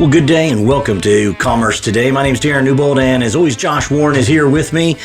Well, good day and welcome to Commerce Today. My name is Darren Newbold, and as always, Josh Warren is here with me,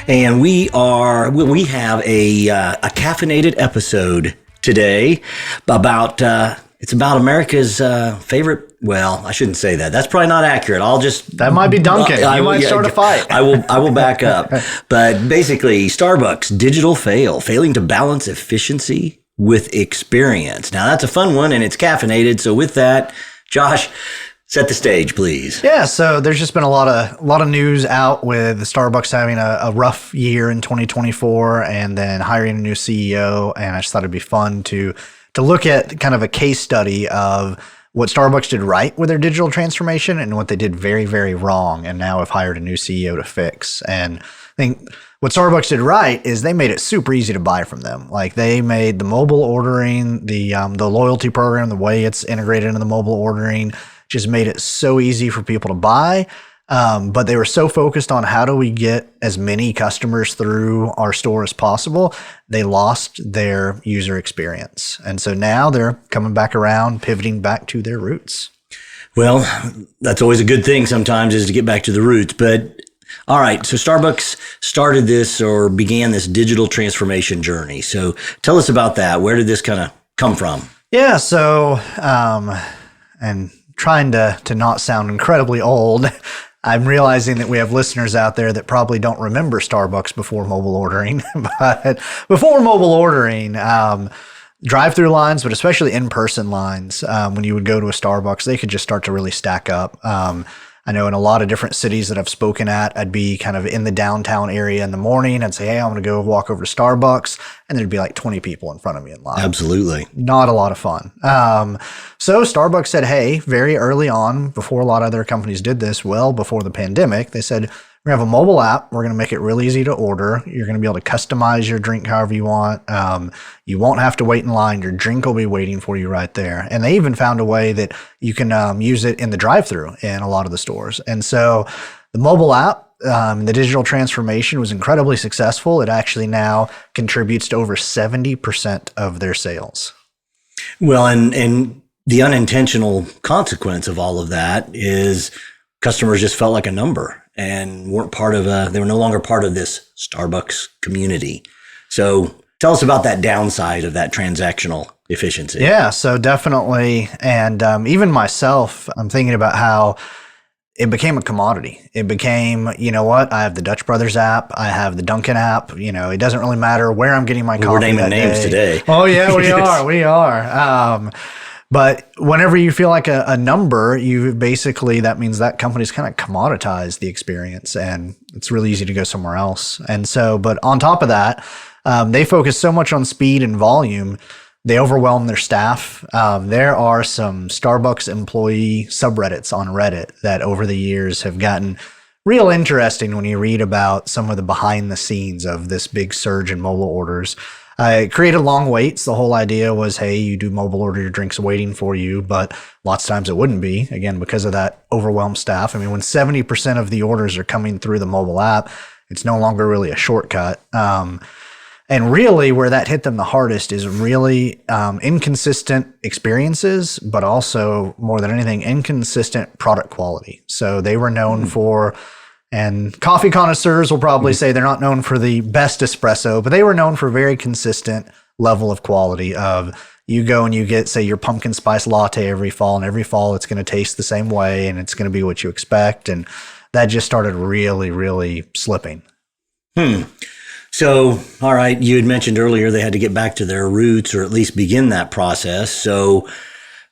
and we have a caffeinated episode today about it's about America's favorite. Well, I shouldn't say that. That's probably not accurate. That might be Duncan. You might start a fight. I will back up. But basically, Starbucks digital failing to balance efficiency with experience. Now that's a fun one, and it's caffeinated. So with that, Josh, set the stage, please. Yeah, so there's just been a lot of news out with Starbucks having a rough year in 2024 and then hiring a new CEO. And I just thought it'd be fun to look at kind of a case study of what Starbucks did right with their digital transformation and what they did very, very wrong and now have hired a new CEO to fix. And I think what Starbucks did right is they made it super easy to buy from them. Like they made the mobile ordering, the loyalty program, the way it's integrated into the mobile ordering, just made it so easy for people to buy. But they were so focused on how do we get as many customers through our store as possible, they lost their user experience. And so now they're coming back around, pivoting back to their roots. Well, that's always a good thing sometimes, is to get back to the roots. But all right, so Starbucks started this or began this digital transformation journey. So tell us about that. Where did this kind of come from? Yeah, so and trying to not sound incredibly old, I'm realizing that we have listeners out there that probably don't remember Starbucks before mobile ordering. But before mobile ordering, drive-through lines, but especially in-person lines, when you would go to a Starbucks, they could just start to really stack up. I know in a lot of different cities that I've spoken at, I'd be kind of in the downtown area in the morning and say, hey, I'm going to go walk over to Starbucks. And there'd be like 20 people in front of me in line. Absolutely. Not a lot of fun. So Starbucks said, hey, very early on, before a lot of other companies did this, well before the pandemic, they said, we're going to have a mobile app. We're going to make it real easy to order. You're going to be able to customize your drink however you want. You won't have to wait in line. Your drink will be waiting for you right there. And they even found a way that you can use it in the drive-thru in a lot of the stores. And so the mobile app, the digital transformation was incredibly successful. It actually now contributes to over 70% of their sales. Well, and the unintentional consequence of all of that is customers just felt like a number and weren't they were no longer part of this Starbucks community. So tell us about that downside of that transactional efficiency. Yeah, so definitely. And even myself, I'm thinking about how it became a commodity. It became, you know what, I have the Dutch Brothers app, I have the Dunkin' app, it doesn't really matter where I'm getting my coffee. We're naming names today. Oh yeah, we are. But whenever you feel like a number, that means that company's kind of commoditized the experience and it's really easy to go somewhere else. And so, but on top of that, they focus so much on speed and volume, they overwhelm their staff. There are some Starbucks employee subreddits on Reddit that over the years have gotten real interesting when you read about some of the behind the scenes of this big surge in mobile orders. It created long waits. The whole idea was, hey, you do mobile order, your drink's waiting for you, but lots of times it wouldn't be, again, because of that overwhelmed staff. I mean, when 70% of the orders are coming through the mobile app, it's no longer really a shortcut. And really where that hit them the hardest is really inconsistent experiences, but also more than anything, inconsistent product quality. So they were known for, and coffee connoisseurs will probably say they're not known for the best espresso, but they were known for very consistent level of quality of you go and you get, say, your pumpkin spice latte every fall, and every fall it's going to taste the same way and it's going to be what you expect. And that just started really, really slipping. So, all right, you had mentioned earlier they had to get back to their roots or at least begin that process. So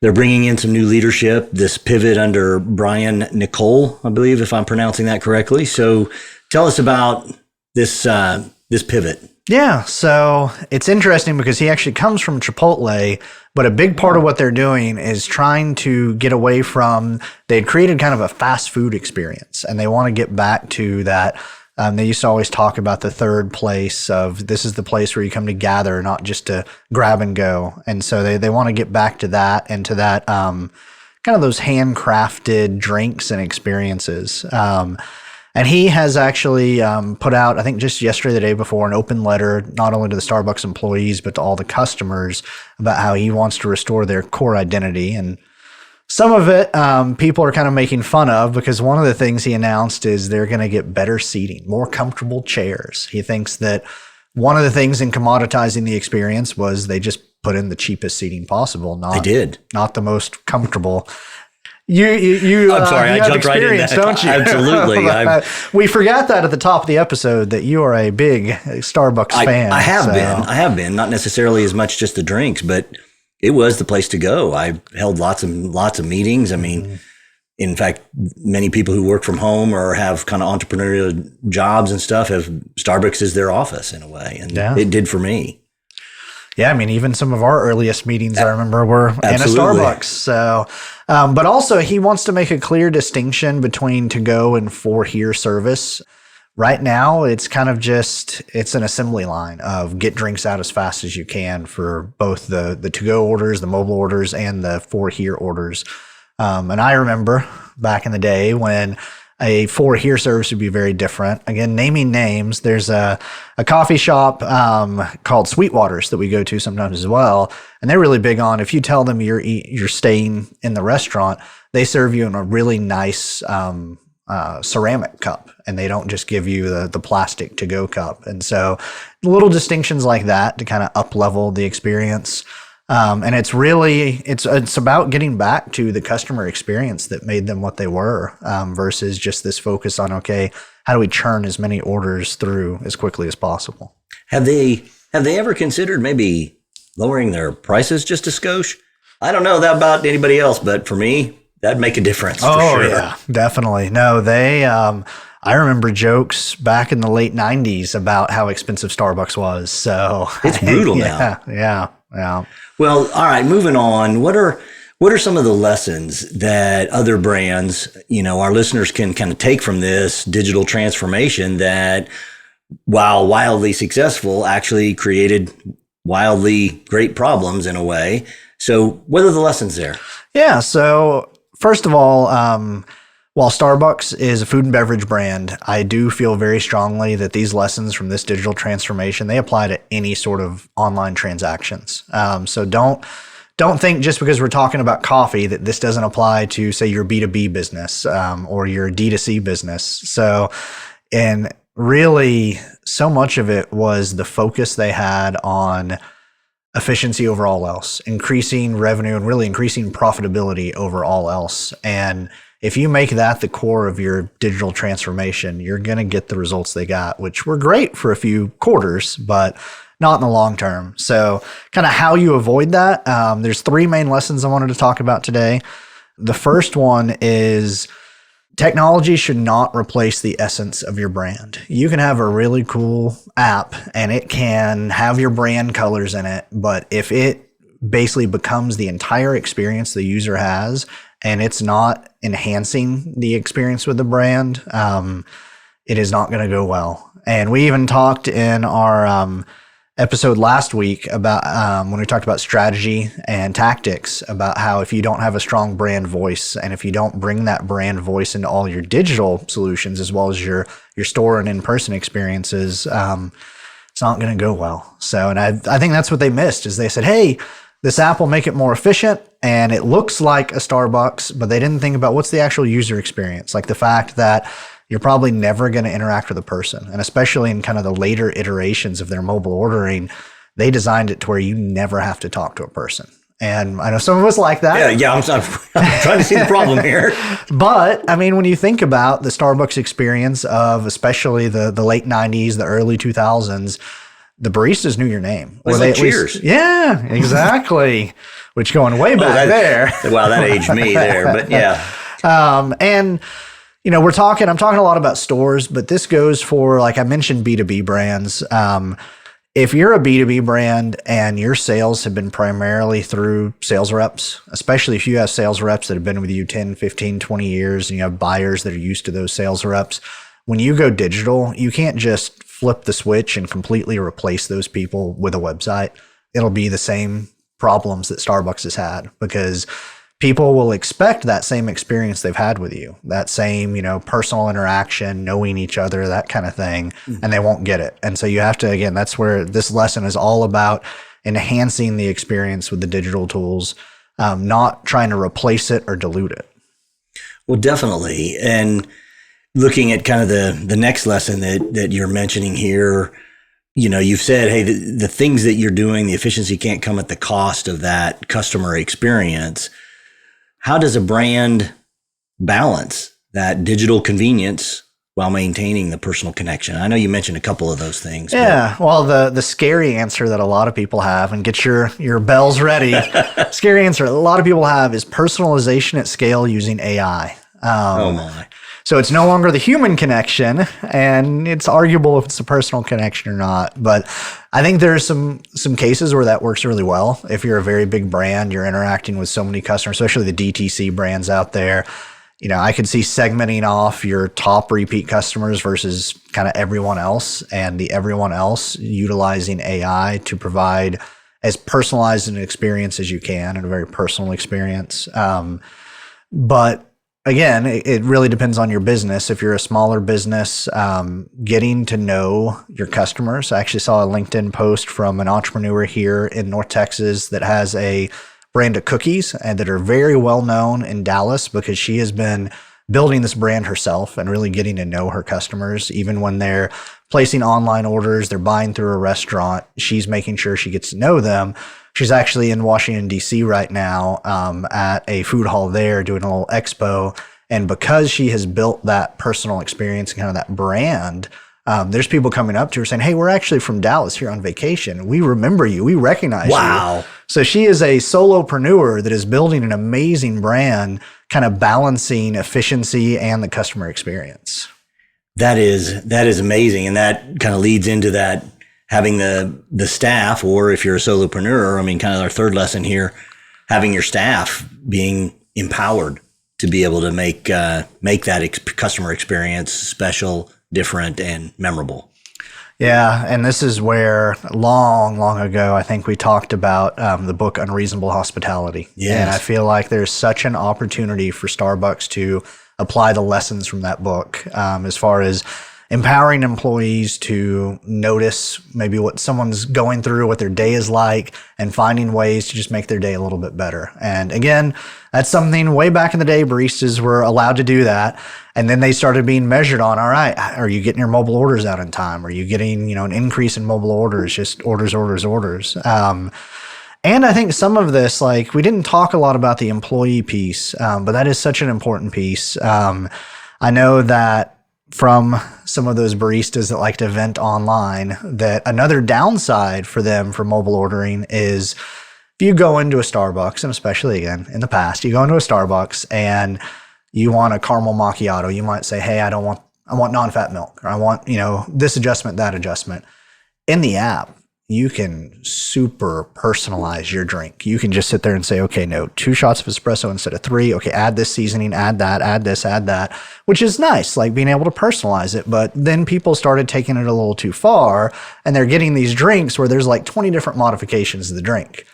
they're bringing in some new leadership, this pivot under Brian Niccol, I believe, if I'm pronouncing that correctly. So tell us about this pivot. Yeah, so it's interesting because he actually comes from Chipotle, but a big part of what they're doing is trying to get away from, they'd created kind of a fast food experience, and they want to get back to that. They used to always talk about the third place of this is the place where you come to gather, not just to grab and go. And so they want to get back to that and to that kind of those handcrafted drinks and experiences. And he has actually put out, I think just yesterday, the day before, an open letter, not only to the Starbucks employees, but to all the customers about how he wants to restore their core identity. And Some of it people are kind of making fun of because one of the things he announced is they're going to get better seating, more comfortable chairs. He thinks that one of the things in commoditizing the experience was they just put in the cheapest seating possible. Not the most comfortable. I'm sorry, I jumped right in that. Don't you? Absolutely. We forgot that at the top of the episode that you are a big Starbucks fan. I have been. Not necessarily as much just the drinks, but it was the place to go. I held lots of meetings. I mean, in fact, many people who work from home or have kind of entrepreneurial jobs and stuff have Starbucks as their office in a way. And it did for me. Yeah, I mean, even some of our earliest meetings, I remember, were in a Starbucks. So, but also he wants to make a clear distinction between to-go and for-here service. Right now, it's kind of it's an assembly line of get drinks out as fast as you can for both the to-go orders, the mobile orders, and the for-here orders. And I remember back in the day when a for-here service would be very different. Again, naming names, there's a coffee shop called Sweetwater's that we go to sometimes as well. And they're really big on, if you tell them you're staying in the restaurant, they serve you in a really nice ceramic cup, and they don't just give you the plastic to-go cup. And so little distinctions like that to kind of up-level the experience. And it's really, it's about getting back to the customer experience that made them what they were, versus just this focus on, okay, how do we churn as many orders through as quickly as possible? Have they ever considered maybe lowering their prices just a skosh? I don't know that about anybody else, but for me, that'd make a difference. For sure. Yeah, definitely. No, I remember jokes back in the late 90s about how expensive Starbucks was. So it's brutal now. Yeah. Well, all right, moving on. What are some of the lessons that other brands, our listeners can kind of take from this digital transformation that, while wildly successful, actually created wildly great problems in a way? So what are the lessons there? Yeah. So first of all, while Starbucks is a food and beverage brand, I do feel very strongly that these lessons from this digital transformation, they apply to any sort of online transactions. So don't think just because we're talking about coffee that this doesn't apply to, say, your B2B business or your D2C business. So, and really so much of it was the focus they had on efficiency over all else, increasing revenue and really increasing profitability over all else. And if you make that the core of your digital transformation, you're going to get the results they got, which were great for a few quarters, but not in the long term. So kind of how you avoid that. There's three main lessons I wanted to talk about today. The first one is technology should not replace the essence of your brand. You can have a really cool app and it can have your brand colors in it, but if it basically becomes the entire experience the user has and it's not enhancing the experience with the brand, it is not going to go well. And we even talked in our episode last week about when we talked about strategy and tactics, about how if you don't have a strong brand voice and if you don't bring that brand voice into all your digital solutions as well as your store and in-person experiences, it's not going to go well. So, and I think that's what they missed, is they said, hey, this app will make it more efficient and it looks like a Starbucks, but they didn't think about what's the actual user experience, like the fact that you're probably never going to interact with a person. And especially in kind of the later iterations of their mobile ordering, they designed it to where you never have to talk to a person. And I know some of us like that. Yeah, I'm trying to see the problem here. But I mean, when you think about the Starbucks experience of especially the late 90s, the early 2000s, the baristas knew your name. Or like cheers. Yeah, exactly. Which going way back there. Wow, that aged me there, but yeah. And I'm talking a lot about stores, but this goes for, like I mentioned, B2B brands. If you're a B2B brand and your sales have been primarily through sales reps, especially if you have sales reps that have been with you 10, 15, 20 years, and you have buyers that are used to those sales reps, when you go digital, you can't just flip the switch and completely replace those people with a website. It'll be the same problems that Starbucks has had, because people will expect that same experience they've had with you, that same, personal interaction, knowing each other, that kind of thing, and they won't get it. And so you have to, again, that's where this lesson is all about enhancing the experience with the digital tools. not trying to replace it or dilute it. Well, definitely. And looking at kind of the next lesson that you're mentioning here, you've said, hey, the things that you're doing, the efficiency can't come at the cost of that customer experience. How does a brand balance that digital convenience while maintaining the personal connection? I know you mentioned a couple of those things. Yeah. Well, the scary answer that a lot of people have, and get your bells ready. Scary answer a lot of people have is personalization at scale using AI. Oh my. So it's no longer the human connection, and it's arguable if it's a personal connection or not. But I think there's some cases where that works really well. If you're a very big brand, you're interacting with so many customers, especially the DTC brands out there. I could see segmenting off your top repeat customers versus kind of everyone else, and the everyone else utilizing AI to provide as personalized an experience as you can, and a very personal experience. But again, it really depends on your business. If you're a smaller business, getting to know your customers. I actually saw a LinkedIn post from an entrepreneur here in North Texas that has a brand of cookies and that are very well known in Dallas, because she has been building this brand herself and really getting to know her customers. Even when they're placing online orders, they're buying through a restaurant, she's making sure she gets to know them. She's actually in Washington, D.C. right now at a food hall there doing a little expo. And because she has built that personal experience and kind of that brand, there's people coming up to her saying, hey, we're actually from Dallas here on vacation. We remember you. We recognize you. Wow. So she is a solopreneur that is building an amazing brand, kind of balancing efficiency and the customer experience. That is amazing. And that kind of leads into that, having the staff, or if you're a solopreneur, kind of our third lesson here, having your staff being empowered to be able to make that customer experience special, different, and memorable. Yeah, and this is where long ago, I think we talked about the book Unreasonable Hospitality. Yes. And I feel like there's such an opportunity for Starbucks to apply the lessons from that book as far as empowering employees to notice maybe what someone's going through, what their day is like, and finding ways to just make their day a little bit better. And again, that's something way back in the day, baristas were allowed to do that. And then they started being measured on, all right, are you getting your mobile orders out in time? Are you getting, an increase in mobile orders, just orders. And I think some of this, we didn't talk a lot about the employee piece, but that is such an important piece. I know that from some of those baristas that like to vent online, that another downside for them for mobile ordering is if you go into a Starbucks, and especially again in the past, you go into a Starbucks and you want a caramel macchiato, you might say, hey, I want non-fat milk, or I want, this adjustment, that adjustment. In the app, you can super personalize your drink. You can just sit there and say, okay, no, 2 shots of espresso instead of 3. Okay, add this seasoning, add that, add this, add that, which is nice, being able to personalize it. But then people started taking it a little too far, and they're getting these drinks where there's 20 different modifications of the drink.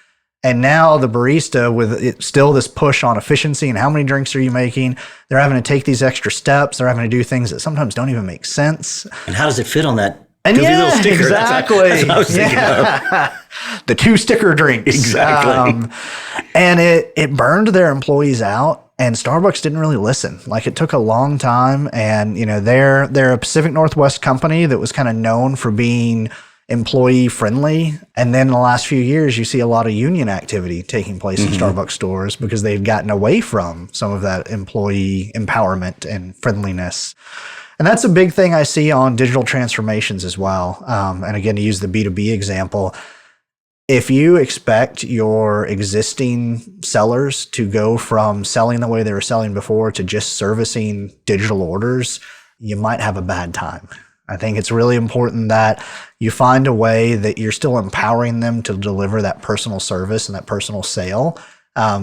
And now the barista, with still this push on efficiency and how many drinks are you making, they're having to take these extra steps. They're having to do things that sometimes don't even make sense. And how does it fit on that and goofy little sticker? Exactly. That's what I was thinking of. The 2 sticker drinks. Exactly. And it burned their employees out, and Starbucks didn't really listen. It took a long time, and they're a Pacific Northwest company that was kind of known for being employee friendly. And then in the last few years, you see a lot of union activity taking place in Starbucks stores because they've gotten away from some of that employee empowerment and friendliness. And that's a big thing I see on digital transformations as well. And again, to use the B2B example, if you expect your existing sellers to go from selling the way they were selling before to just servicing digital orders, you might have a bad time. I think it's really important that you find a way that you're still empowering them to deliver that personal service and that personal sale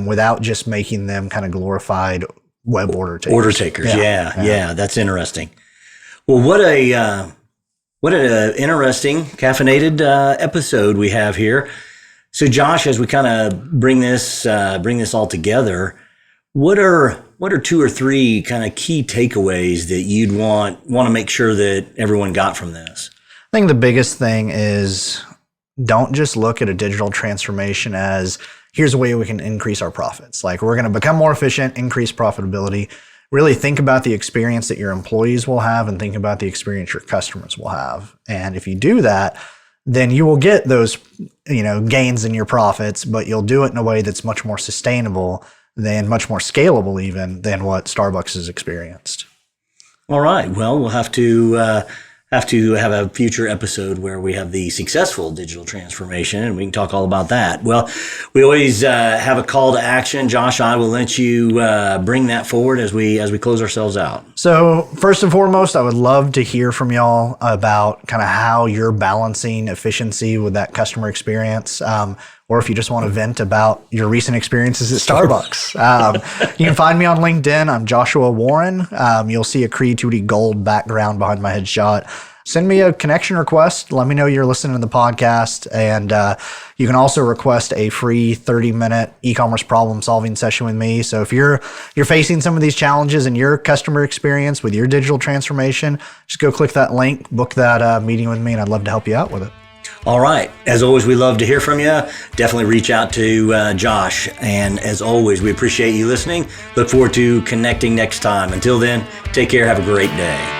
without just making them kind of glorified web order takers. Order takers, yeah. That's interesting. Well, what an interesting caffeinated episode we have here. So, Josh, as we kind of bring this all together, what are 2 or 3 kind of key takeaways that you'd want to make sure that everyone got from this? I think the biggest thing is don't just look at a digital transformation as here's a way we can increase our profits. Like we're going to become more efficient, increase profitability. Really think about the experience that your employees will have and think about the experience your customers will have. And if you do that, then you will get those, gains in your profits, but you'll do it in a way that's much more sustainable than much more scalable even than what Starbucks has experienced. All right. Well, we'll have to have a future episode where we have the successful digital transformation, and we can talk all about that. Well, we always have a call to action. Josh, I will let you bring that forward as we close ourselves out. So first and foremost, I would love to hear from y'all about kind of how you're balancing efficiency with that customer experience. Or if you just want to vent about your recent experiences at Starbucks. You can find me on LinkedIn. I'm Joshua Warren. You'll see a Creatuity gold background behind my headshot. Send me a connection request. Let me know you're listening to the podcast. And you can also request a free 30-minute e-commerce problem-solving session with me. So if you're facing some of these challenges in your customer experience with your digital transformation, just go click that link, book that meeting with me, and I'd love to help you out with it. All right. As always, we love to hear from you. Definitely reach out to Josh. And as always, we appreciate you listening. Look forward to connecting next time. Until then, take care. Have a great day.